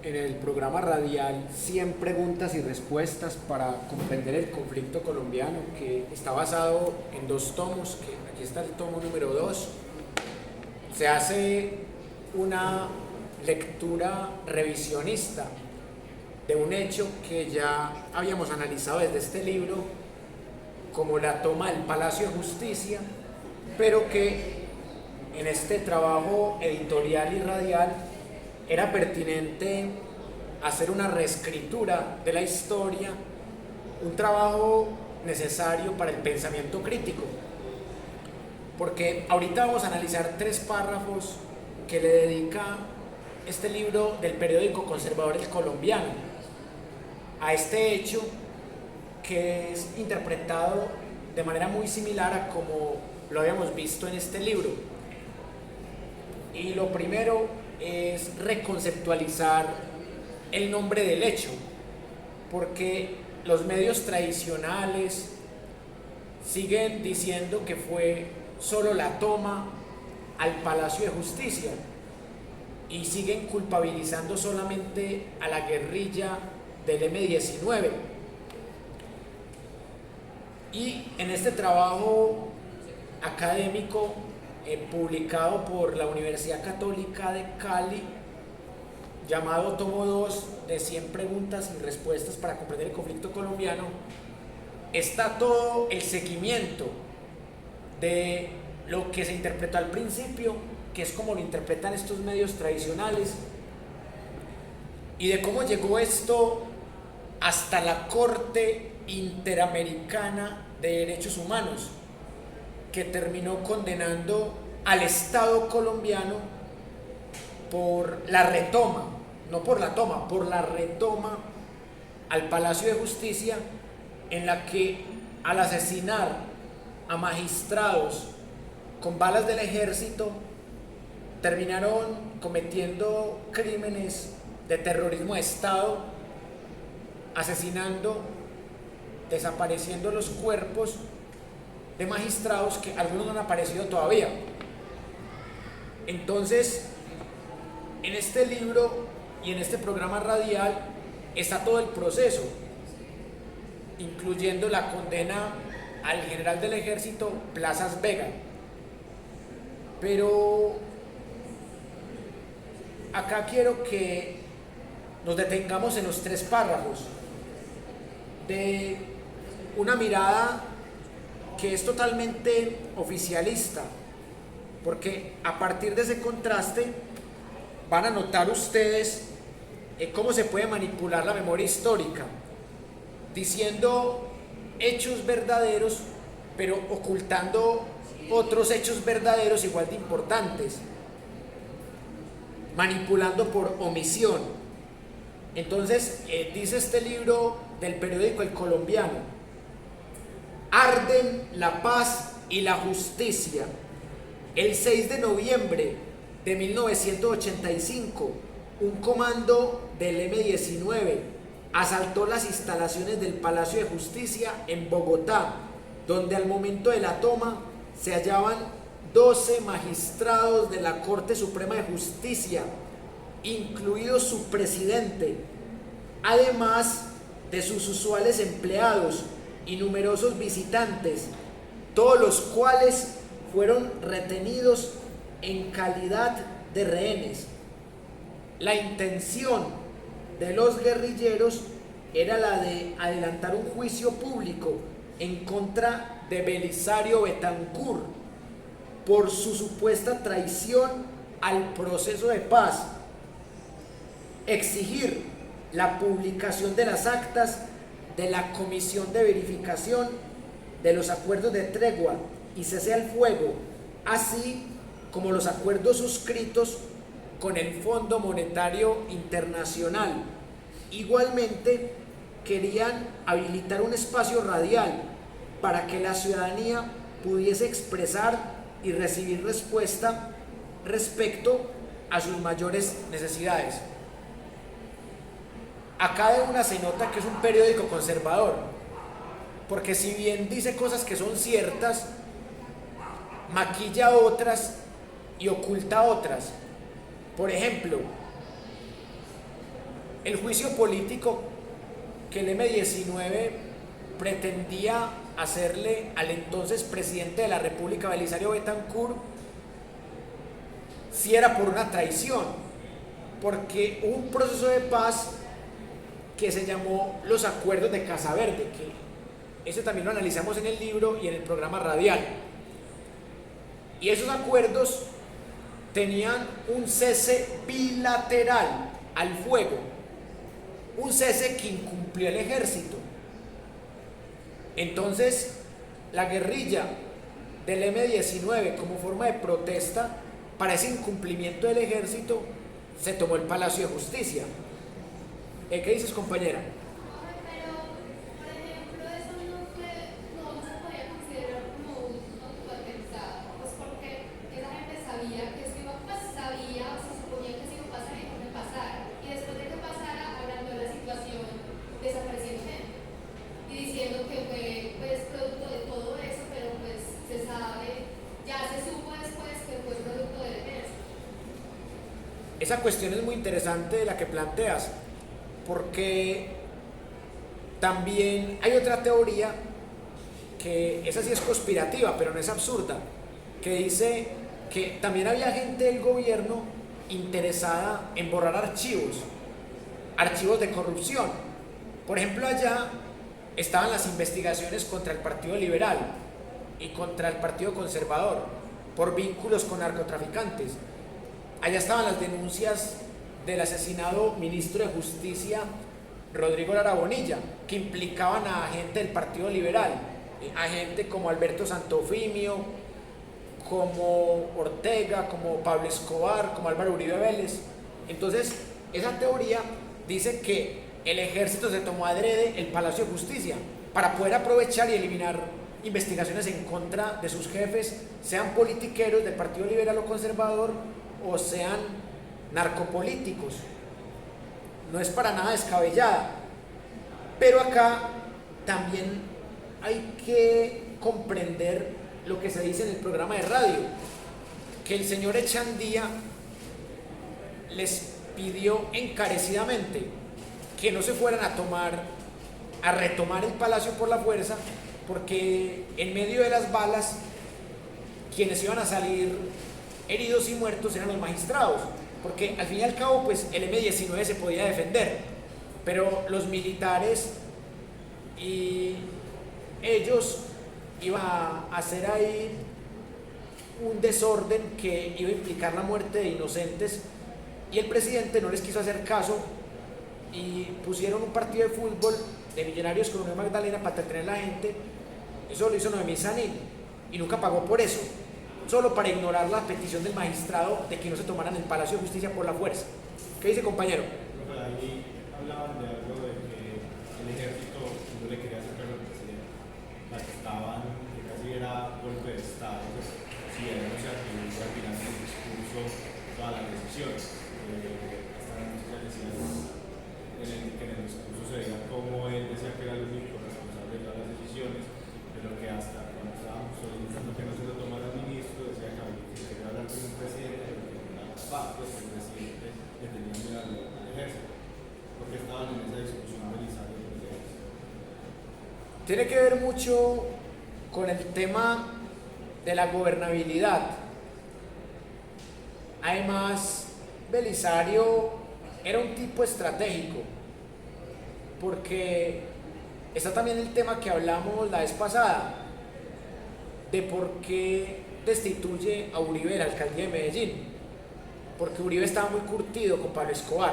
en el programa radial 100 preguntas y respuestas para comprender el conflicto colombiano, que está basado en 2 tomos, que aquí está el tomo número 2. Se hace una lectura revisionista de un hecho que ya habíamos analizado desde este libro, como la toma del Palacio de Justicia, pero que en este trabajo editorial y radial era pertinente hacer una reescritura de la historia, un trabajo necesario para el pensamiento crítico, porque ahorita vamos a analizar 3 párrafos que le dedica este libro del periódico conservador El Colombiano a este hecho, que es interpretado de manera muy similar a como lo habíamos visto en este libro. Y lo primero es reconceptualizar el nombre del hecho, porque los medios tradicionales siguen diciendo que fue solo la toma al Palacio de Justicia y siguen culpabilizando solamente a la guerrilla del M-19. Y en este trabajo académico publicado por la Universidad Católica de Cali, llamado Tomo 2 de 100 preguntas y respuestas para comprender el conflicto colombiano, está todo el seguimiento de lo que se interpretó al principio, que es como lo interpretan estos medios tradicionales, y de cómo llegó esto hasta la Corte Interamericana de Derechos Humanos, que terminó condenando al Estado colombiano por la retoma, no por la toma, por la retoma al Palacio de Justicia, en la que al asesinar a magistrados con balas del ejército terminaron cometiendo crímenes de terrorismo de Estado, asesinando, desapareciendo los cuerpos de magistrados, que algunos no han aparecido todavía. Entonces, en este libro y en este programa radial está todo el proceso, incluyendo la condena al general del ejército Plazas Vega. Pero acá quiero que nos detengamos en los 3 párrafos de una mirada que es totalmente oficialista, porque a partir de ese contraste van a notar ustedes cómo se puede manipular la memoria histórica, diciendo hechos verdaderos, pero ocultando otros hechos verdaderos igual de importantes, manipulando por omisión. Entonces, dice este libro del periódico El Colombiano: arden la paz y la justicia. El 6 de noviembre de 1985, un comando del M-19 asaltó las instalaciones del Palacio de Justicia en Bogotá, donde al momento de la toma se hallaban 12 magistrados de la Corte Suprema de Justicia, incluido su presidente, además de sus usuales empleados y numerosos visitantes, todos los cuales fueron retenidos en calidad de rehenes. La intención de los guerrilleros era la de adelantar un juicio público en contra de Belisario Betancur por su supuesta traición al proceso de paz, exigir la publicación de las actas de la Comisión de Verificación de los acuerdos de tregua y cese al fuego, así como los acuerdos suscritos con el Fondo Monetario Internacional. Igualmente, querían habilitar un espacio radial para que la ciudadanía pudiese expresar y recibir respuesta respecto a sus mayores necesidades. Acá de una se nota que es un periódico conservador, porque si bien dice cosas que son ciertas, maquilla otras y oculta otras. Por ejemplo, el juicio político que el M-19 pretendía hacerle al entonces presidente de la República, Belisario Betancur, sí era por una traición, porque hubo un proceso de paz que se llamó los Acuerdos de Casa Verde, que eso también lo analizamos en el libro y en el programa radial. Y esos acuerdos tenían un cese bilateral al fuego, un cese que incumplió el ejército. Entonces, la guerrilla del M-19, como forma de protesta para ese incumplimiento del ejército, se tomó el Palacio de Justicia. ¿Qué dices, compañera? Esa cuestión es muy interesante la que planteas, porque también hay otra teoría que esa sí es conspirativa, pero no es absurda, que dice que también había gente del gobierno interesada en borrar archivos de corrupción. Por ejemplo, allá estaban las investigaciones contra el Partido Liberal y contra el Partido Conservador por vínculos con narcotraficantes. Allá estaban las denuncias del asesinado ministro de Justicia Rodrigo Lara Bonilla, que implicaban a gente del Partido Liberal, a gente como Alberto Santofimio, como Ortega, como Pablo Escobar, como Álvaro Uribe Vélez. Entonces, esa teoría dice que el ejército se tomó adrede el Palacio de Justicia para poder aprovechar y eliminar investigaciones en contra de sus jefes, sean politiqueros del Partido Liberal o Conservador, o sean narcopolíticos. No es para nada descabellada, pero acá también hay que comprender lo que se dice en el programa de radio, que el señor Echandía les pidió encarecidamente que no se fueran a retomar el palacio por la fuerza, porque en medio de las balas quienes iban a salir heridos y muertos eran los magistrados, porque al fin y al cabo pues el M-19 se podía defender, pero los militares y ellos iban a hacer ahí un desorden que iba a implicar la muerte de inocentes, y el presidente no les quiso hacer caso y pusieron un partido de fútbol de Millonarios con Unión Magdalena para entretener a la gente. Eso lo hizo Noemí Sanín y nunca pagó por eso, solo para ignorar la petición del magistrado de que no se tomaran el Palacio de Justicia por la fuerza. ¿Qué dice, compañero? Ahí hablaban de algo de que el ejército no le quería hacer caso al presidente, que estaban, que casi era golpe de Estado, pues, si era, o sea, que al final del discurso toda la decisión. Esta noticia decía que en el discurso se veía como él decía que era el único responsable de todas las decisiones, pero que hasta cuando estábamos solicitando que no se lo tomara el ministro, decía que quería hablar con un presidente, pero que no era capaz, pues el presidente le tenía miedo al ejército, porque estaban en esa discusión Belisario con el ejército. Tiene que ver mucho con el tema de la gobernabilidad. Además, Belisario era un tipo estratégico, porque está también el tema que hablamos la vez pasada, de por qué destituye a Uribe de la alcaldía de Medellín, porque Uribe estaba muy curtido con Pablo Escobar,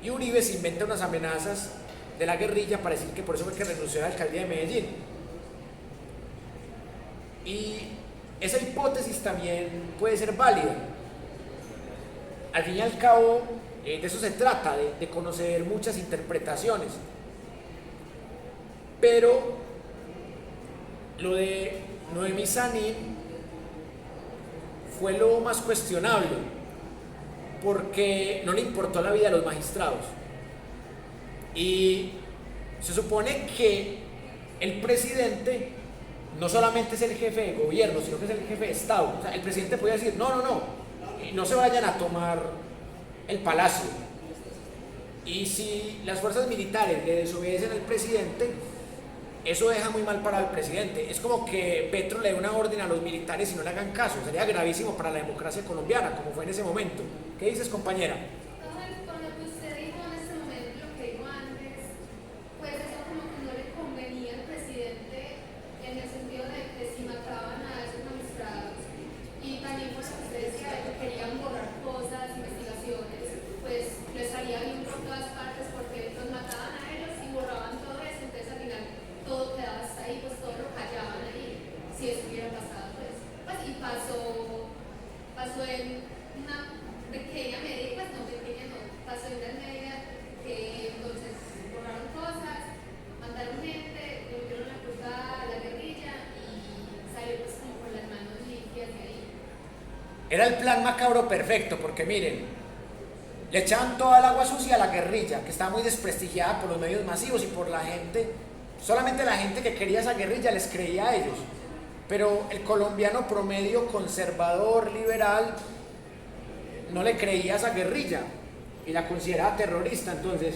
y Uribe se inventa unas amenazas de la guerrilla para decir que por eso fue que renunció a la alcaldía de Medellín. Y esa hipótesis también puede ser válida. Al fin y al cabo, de eso se trata, de conocer muchas interpretaciones. Pero lo de Noemí Sanín fue lo más cuestionable, porque no le importó la vida de los magistrados. Y se supone que el presidente no solamente es el jefe de gobierno, sino que es el jefe de Estado. O sea, el presidente podía decir, no se vayan a tomar el palacio. Y si las fuerzas militares le desobedecen al presidente, eso deja muy mal para el presidente. Es como que Petro le dé una orden a los militares y no le hagan caso. Sería gravísimo para la democracia colombiana, como fue en ese momento. ¿Qué dices, compañera? Con lo que usted dijo en este momento, lo que dijo antes, pues eso como que no le convenía al presidente en el sentido de que si mataban a esos magistrados y también por lo que usted decía de que querían borrar cosas, investigaciones, pues les salía bien por todas partes porque los mataban a ellos y borraban todo eso, entonces al final todo quedaba hasta ahí, pues todo lo callaban ahí, si eso hubiera pasado, pues y pasó en una pequeña medida, pues no pequeña, no, pasó en una medida que entonces borraron cosas, mataron gente, le metieron la culpa a la guerrilla y salió pues como con las manos limpias de ahí. Era el plan macabro perfecto, porque miren, le echaban toda el agua sucia a la guerrilla, que estaba muy desprestigiada por los medios masivos y por la gente. Solamente la gente que quería esa guerrilla les creía a ellos. Pero el colombiano promedio, conservador, liberal, no le creía a esa guerrilla y la consideraba terrorista. Entonces,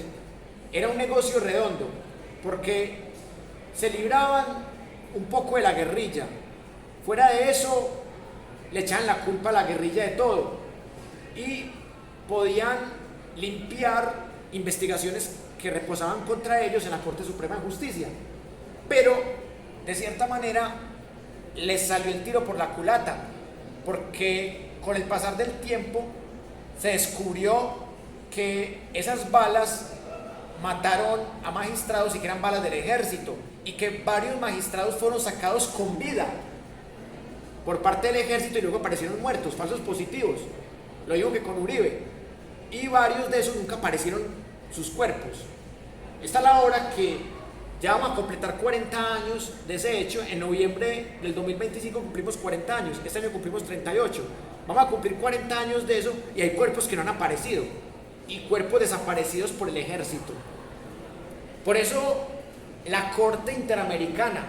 era un negocio redondo, porque se libraban un poco de la guerrilla. Fuera de eso, le echaban la culpa a la guerrilla de todo. Y podían limpiar investigaciones que reposaban contra ellos en la Corte Suprema de Justicia. Pero, de cierta manera, les salió el tiro por la culata, porque con el pasar del tiempo se descubrió que esas balas mataron a magistrados y que eran balas del ejército, y que varios magistrados fueron sacados con vida por parte del ejército y luego aparecieron muertos, falsos positivos. Lo digo que con Uribe. Y varios de esos nunca aparecieron sus cuerpos. Esta es la hora que ya vamos a completar 40 años de ese hecho. En noviembre del 2025 cumplimos 40 años. Este año cumplimos 38. Vamos a cumplir 40 años de eso y hay cuerpos que no han aparecido. Y cuerpos desaparecidos por el ejército. Por eso la Corte Interamericana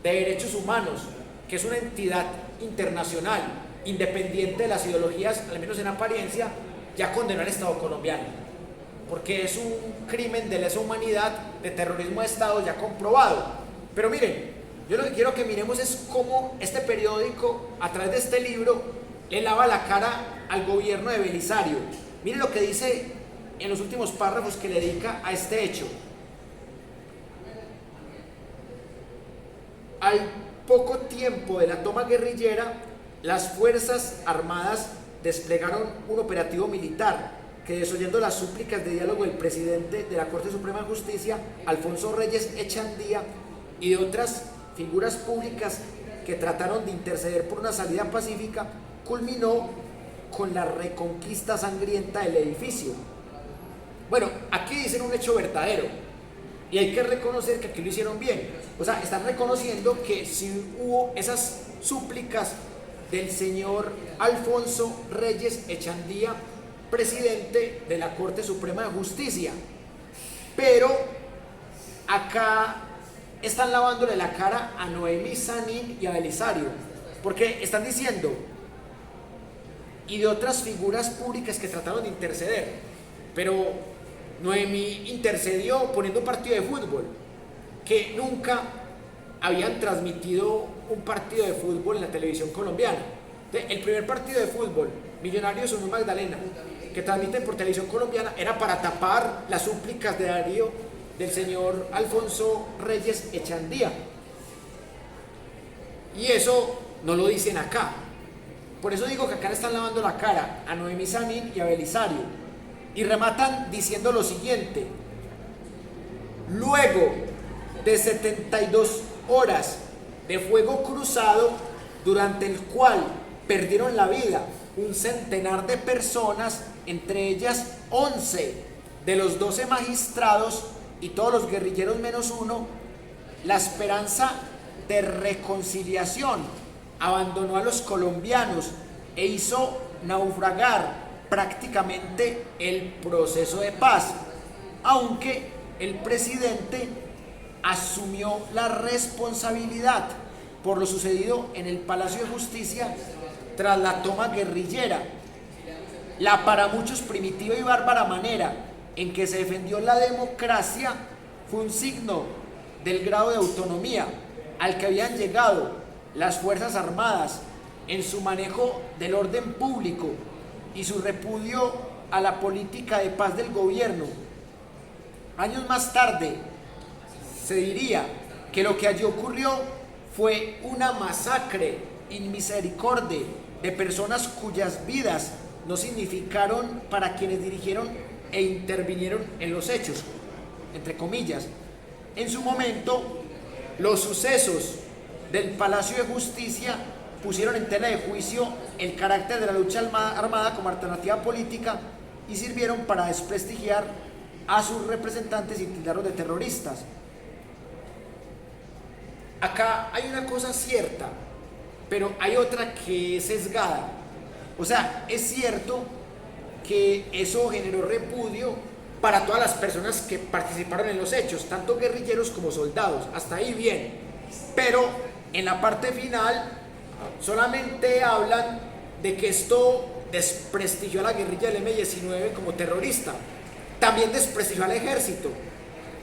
de Derechos Humanos, que es una entidad internacional independiente de las ideologías, al menos en apariencia, ya condenó al Estado colombiano, porque es un crimen de lesa humanidad, de terrorismo de Estado ya comprobado. Pero miren, yo lo que quiero que miremos es cómo este periódico, a través de este libro, le lava la cara al gobierno de Belisario. Miren lo que dice en los últimos párrafos que le dedica a este hecho. Al poco tiempo de la toma guerrillera, las Fuerzas Armadas desplegaron un operativo militar que, desoyendo las súplicas de diálogo del presidente de la Corte Suprema de Justicia, Alfonso Reyes Echandía, y de otras figuras públicas que trataron de interceder por una salida pacífica, culminó con la reconquista sangrienta del edificio. Bueno, aquí dicen un hecho verdadero y hay que reconocer que aquí lo hicieron bien. O sea, están reconociendo que sí hubo esas súplicas del señor Alfonso Reyes Echandía, presidente de la Corte Suprema de Justicia. Pero acá están lavándole la cara a Noemí Sanín y a Belisario, porque están diciendo, y de otras figuras públicas que trataron de interceder, pero Noemí intercedió poniendo un partido de fútbol, que nunca habían transmitido un partido de fútbol en la televisión colombiana. El primer partido de fútbol, Millonarios Unión Magdalena, que transmiten por televisión colombiana, era para tapar las súplicas de Darío del señor Alfonso Reyes Echandía. Y eso no lo dicen acá. Por eso digo que acá le están lavando la cara a Noemí Sanín y a Belisario. Y rematan diciendo lo siguiente: luego de 72 horas de fuego cruzado, durante el cual perdieron la vida un centenar de personas, entre ellas 11 de los 12 magistrados y todos los guerrilleros menos uno, la esperanza de reconciliación abandonó a los colombianos e hizo naufragar prácticamente el proceso de paz, aunque el presidente asumió la responsabilidad por lo sucedido en el Palacio de Justicia tras la toma guerrillera, la para muchos primitiva y bárbara manera en que se defendió la democracia fue un signo del grado de autonomía al que habían llegado las Fuerzas Armadas en su manejo del orden público y su repudio a la política de paz del gobierno. Años más tarde se diría que lo que allí ocurrió fue una masacre inmisericordia de personas cuyas vidas no significaron para quienes dirigieron e intervinieron en los hechos, entre comillas. En su momento, los sucesos del Palacio de Justicia pusieron en tela de juicio el carácter de la lucha armada como alternativa política y sirvieron para desprestigiar a sus representantes y tildarlos de terroristas. Acá hay una cosa cierta, pero hay otra que es sesgada. O sea, es cierto que eso generó repudio para todas las personas que participaron en los hechos, tanto guerrilleros como soldados, hasta ahí bien. Pero en la parte final solamente hablan de que esto desprestigió a la guerrilla del M-19 como terrorista. También desprestigió al ejército,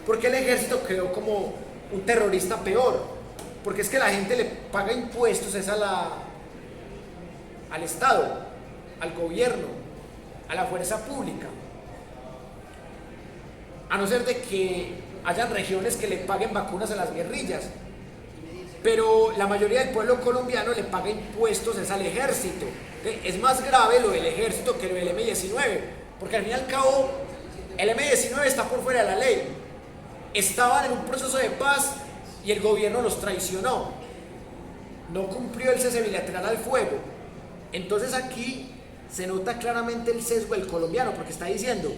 porque el ejército quedó como un terrorista peor, porque es que la gente le paga impuestos es al Estado, al gobierno, a la fuerza pública, a no ser de que hayan regiones que le paguen vacunas a las guerrillas, pero la mayoría del pueblo colombiano le paga impuestos es al ejército. Es más grave lo del ejército que lo del M-19, porque al fin y al cabo el M-19 está por fuera de la ley. Estaban en un proceso de paz y el gobierno los traicionó, no cumplió el cese bilateral al fuego. Entonces aquí se nota claramente el sesgo del colombiano, porque está diciendo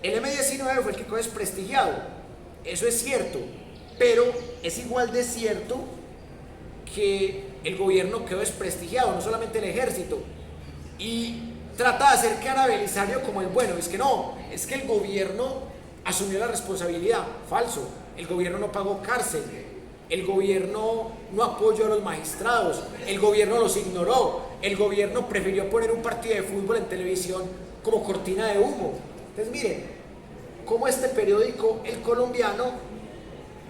el M-19 fue el que quedó desprestigiado. Eso es cierto, pero es igual de cierto que el gobierno quedó desprestigiado, no solamente el ejército, y trata de hacer quedar a Belisario como el bueno. Es que no, es que el gobierno asumió la responsabilidad. Falso, el gobierno no pagó cárcel, el gobierno no apoyó a los magistrados, el gobierno los ignoró, el gobierno prefirió poner un partido de fútbol en televisión como cortina de humo. Entonces miren, cómo este periódico, El Colombiano,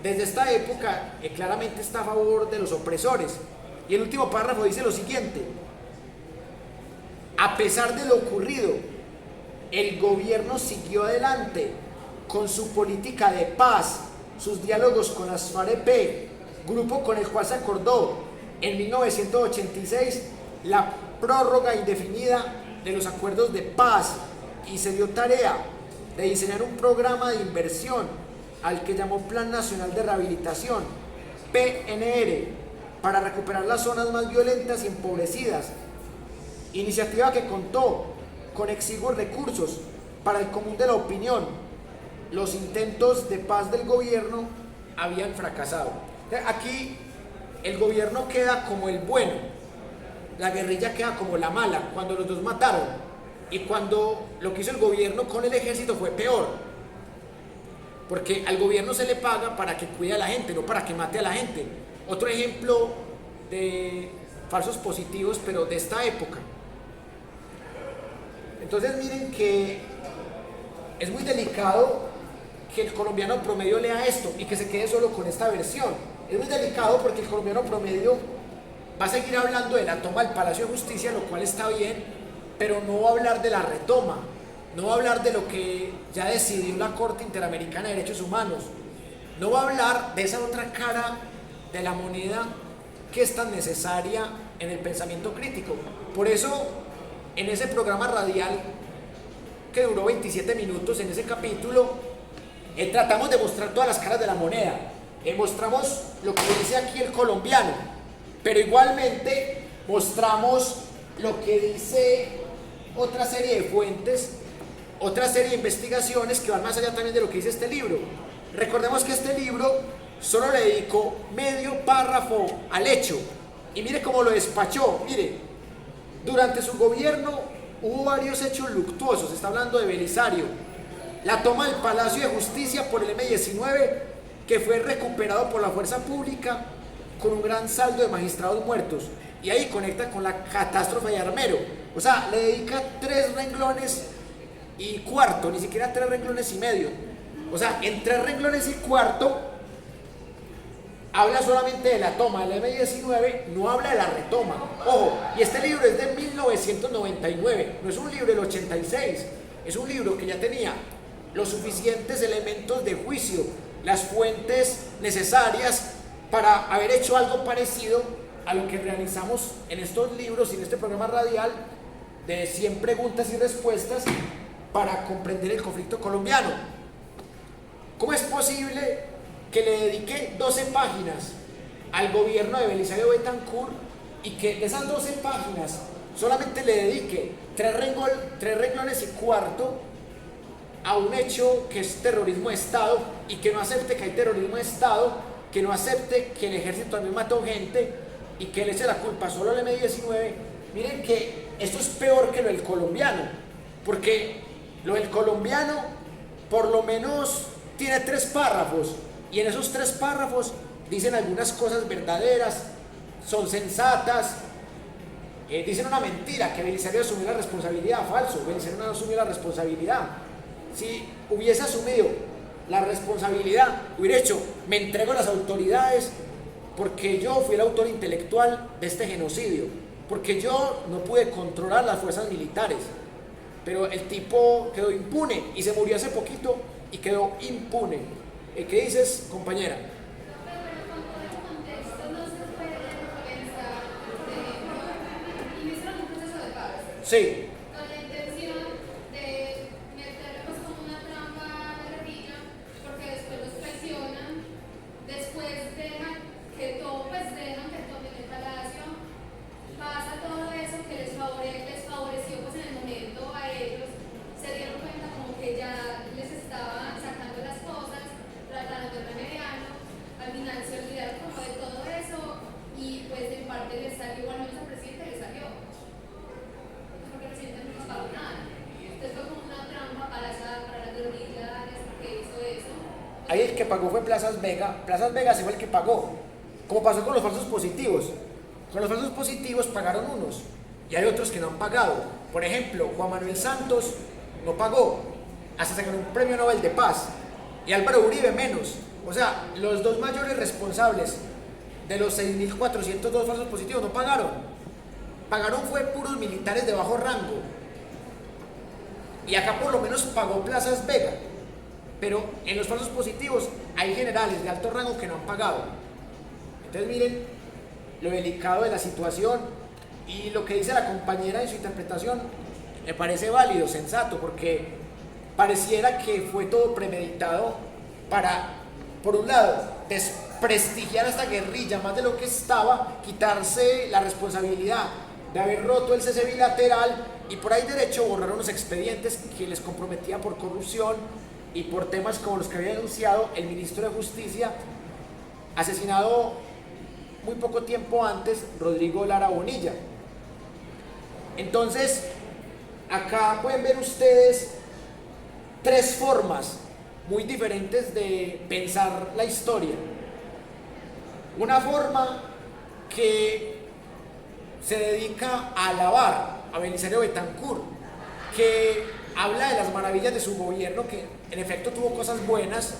desde esta época claramente está a favor de los opresores. Y el último párrafo dice lo siguiente: a pesar de lo ocurrido, el gobierno siguió adelante con su política de paz, sus diálogos con las FAREP, grupo con el cual se acordó en 1986 la prórroga indefinida de los acuerdos de paz, y se dio tarea de diseñar un programa de inversión al que llamó Plan Nacional de Rehabilitación, PNR, para recuperar las zonas más violentas y empobrecidas, iniciativa que contó con exiguos recursos para el común de la opinión. Los intentos de paz del gobierno habían fracasado. Aquí el gobierno queda como el bueno, la guerrilla queda como la mala, cuando los dos mataron, y cuando lo que hizo el gobierno con el ejército fue peor, porque al gobierno se le paga para que cuide a la gente, no para que mate a la gente. Otro ejemplo de falsos positivos, pero de esta época. Entonces miren que es muy delicado que el colombiano promedio lea esto y que se quede solo con esta versión. Es muy delicado porque el colombiano promedio va a seguir hablando de la toma del Palacio de Justicia, lo cual está bien, pero no va a hablar de la retoma, no va a hablar de lo que ya decidió la Corte Interamericana de Derechos Humanos, no va a hablar de esa otra cara de la moneda que es tan necesaria en el pensamiento crítico. Por eso, en ese programa radial que duró 27 minutos, en ese capítulo, tratamos de mostrar todas las caras de la moneda, mostramos lo que dice aquí el colombiano, pero igualmente mostramos lo que dice otra serie de fuentes, otra serie de investigaciones que van más allá también de lo que dice este libro. Recordemos que este libro solo le dedicó medio párrafo al hecho, y mire cómo lo despachó. Mire, durante su gobierno hubo varios hechos luctuosos. Está hablando de Belisario, la toma del Palacio de Justicia por el M-19, que fue recuperado por la fuerza pública con un gran saldo de magistrados muertos, y ahí conecta con la catástrofe de Armero. O sea, le dedica 3 renglones y cuarto, ni siquiera 3 renglones y medio. O sea, en 3 renglones y cuarto habla solamente de la toma del M-19, no habla de la retoma. Ojo, y este libro es de 1999, no es un libro del 86, es un libro que ya tenía los suficientes elementos de juicio, las fuentes necesarias para haber hecho algo parecido a lo que realizamos en estos libros y en este programa radial de 100 preguntas y respuestas para comprender el conflicto colombiano. ¿Cómo es posible que le dedique 12 páginas al gobierno de Belisario Betancur y que de esas 12 páginas solamente le dedique 3 renglones y cuarto a un hecho que es terrorismo de Estado y que no acepte que hay terrorismo de Estado, que no acepte que el ejército también mató gente y que le eche la culpa solo al M-19? Miren que esto es peor que lo del colombiano, porque lo del colombiano por lo menos tiene 3 párrafos y en esos 3 párrafos dicen algunas cosas verdaderas, son sensatas, dicen una mentira, que Belisario asumió la responsabilidad. Falso, Belisario no asumió la responsabilidad. Si hubiese asumido la responsabilidad, hubiera hecho, me entrego a las autoridades porque yo fui el autor intelectual de este genocidio, porque yo no pude controlar las fuerzas militares. Pero el tipo quedó impune y se murió hace poquito y quedó impune. ¿Qué dices, compañera? Pero con todo el contexto no se puede pensar, por ejemplo, iniciaron un proceso de paz. Sí. Con la intención de meterlos como una trampa a la guerrilla, porque después los traicionan, después dejan que tomen el palacio, pasa todo eso que les favoreció pues en el momento a ellos, se dieron cuenta como que ya les estaban sacando las cosas, tratando de remediarlo, al final se olvidaron como de todo eso y pues en parte les salió, igual menos al presidente le salió. Porque el presidente no nos pagó nada. Entonces fue como una trampa para las guerrillas que hizo eso. Ahí el que pagó fue Plazas Vega. Plazas Vega sí fue el que pagó. Como pasó con los falsos positivos. Con los falsos positivos pagaron unos y hay otros que no han pagado. Por ejemplo, Juan Manuel Santos no pagó, hasta se ganó un premio Nobel de Paz. Y Álvaro Uribe menos. O sea, los 2 mayores responsables de los 6.402 falsos positivos no pagaron. Pagaron fue puros militares de bajo rango. Y acá por lo menos pagó Plazas Vega. Pero en los falsos positivos hay generales de alto rango que no han pagado. Entonces miren lo delicado de la situación y lo que dice la compañera en su interpretación me parece válido, sensato, porque pareciera que fue todo premeditado para, por un lado, desprestigiar a esta guerrilla más de lo que estaba, quitarse la responsabilidad de haber roto el cese bilateral y por ahí derecho borrar unos expedientes que les comprometía por corrupción y por temas como los que había denunciado el ministro de Justicia, asesinado muy poco tiempo antes, Rodrigo Lara Bonilla. Entonces, acá pueden ver ustedes 3 formas muy diferentes de pensar la historia. Una forma que se dedica a alabar a Belisario Betancur, que habla de las maravillas de su gobierno, que en efecto tuvo cosas buenas,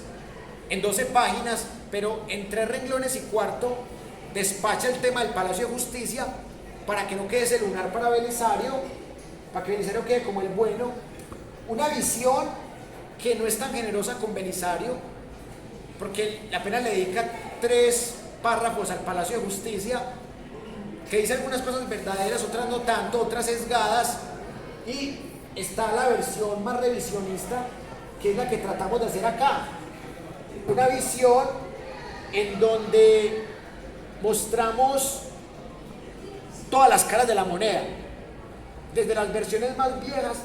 en 12 páginas, pero en 3 renglones y cuarto despacha el tema del Palacio de Justicia para que no quede ese lunar para Belisario, para que Belisario quede como el bueno. Una visión que no es tan generosa con Belisario, porque apenas le dedica 3 párrafos al Palacio de Justicia, que dice algunas cosas verdaderas, otras no tanto, otras sesgadas, y está la versión más revisionista, que es la que tratamos de hacer acá. Una visión en donde mostramos todas las caras de la moneda, desde las versiones más viejas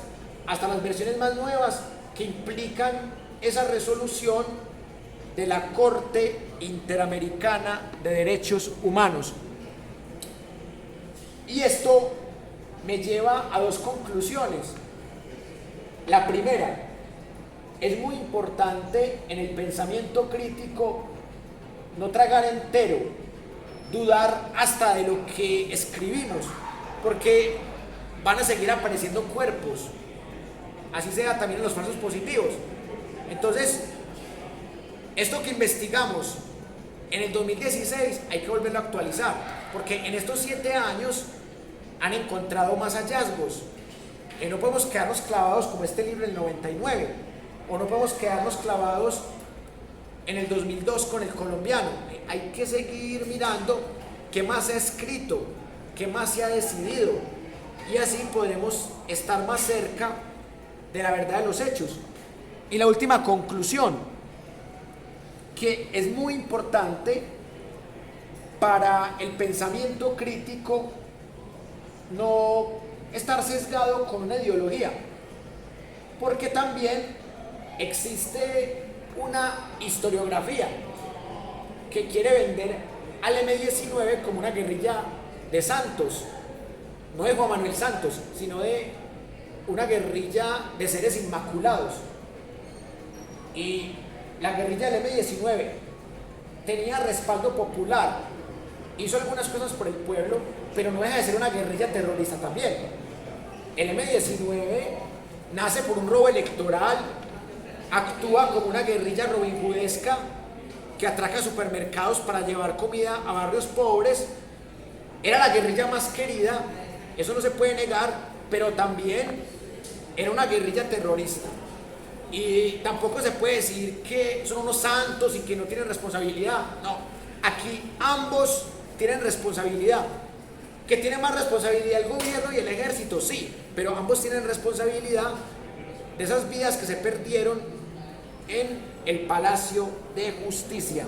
hasta las versiones más nuevas que implican esa resolución de la Corte Interamericana de Derechos Humanos. Y esto me lleva a 2 conclusiones. La primera, es muy importante en el pensamiento crítico no tragar entero, dudar hasta de lo que escribimos, porque van a seguir apareciendo cuerpos. así sea también en los falsos positivos. Entonces, esto que investigamos en el 2016 hay que volverlo a actualizar, porque en estos 7 años han encontrado más hallazgos. No podemos quedarnos clavados como este libro del 99, o no podemos quedarnos clavados en el 2002 con el colombiano. Hay que seguir mirando qué más se ha escrito, qué más se ha decidido, y así podremos estar más cerca de la verdad de los hechos. Y la última conclusión, que es muy importante para el pensamiento crítico, no estar sesgado con una ideología, porque también existe una historiografía que quiere vender al M-19 como una guerrilla de Santos, no de Juan Manuel Santos, sino de una guerrilla de seres inmaculados. Y la guerrilla del M-19 tenía respaldo popular, hizo algunas cosas por el pueblo, pero no deja de ser una guerrilla terrorista también. El M-19 nace por un robo electoral, actúa como una guerrilla robinhoodesca que atraca supermercados para llevar comida a barrios pobres. Era la guerrilla más querida, eso no se puede negar, pero también era una guerrilla terrorista. Y tampoco se puede decir que son unos santos y que no tienen responsabilidad. No, aquí ambos tienen responsabilidad. ¿Que tiene más responsabilidad el gobierno y el ejército? Sí, pero ambos tienen responsabilidad de esas vidas que se perdieron en el Palacio de Justicia.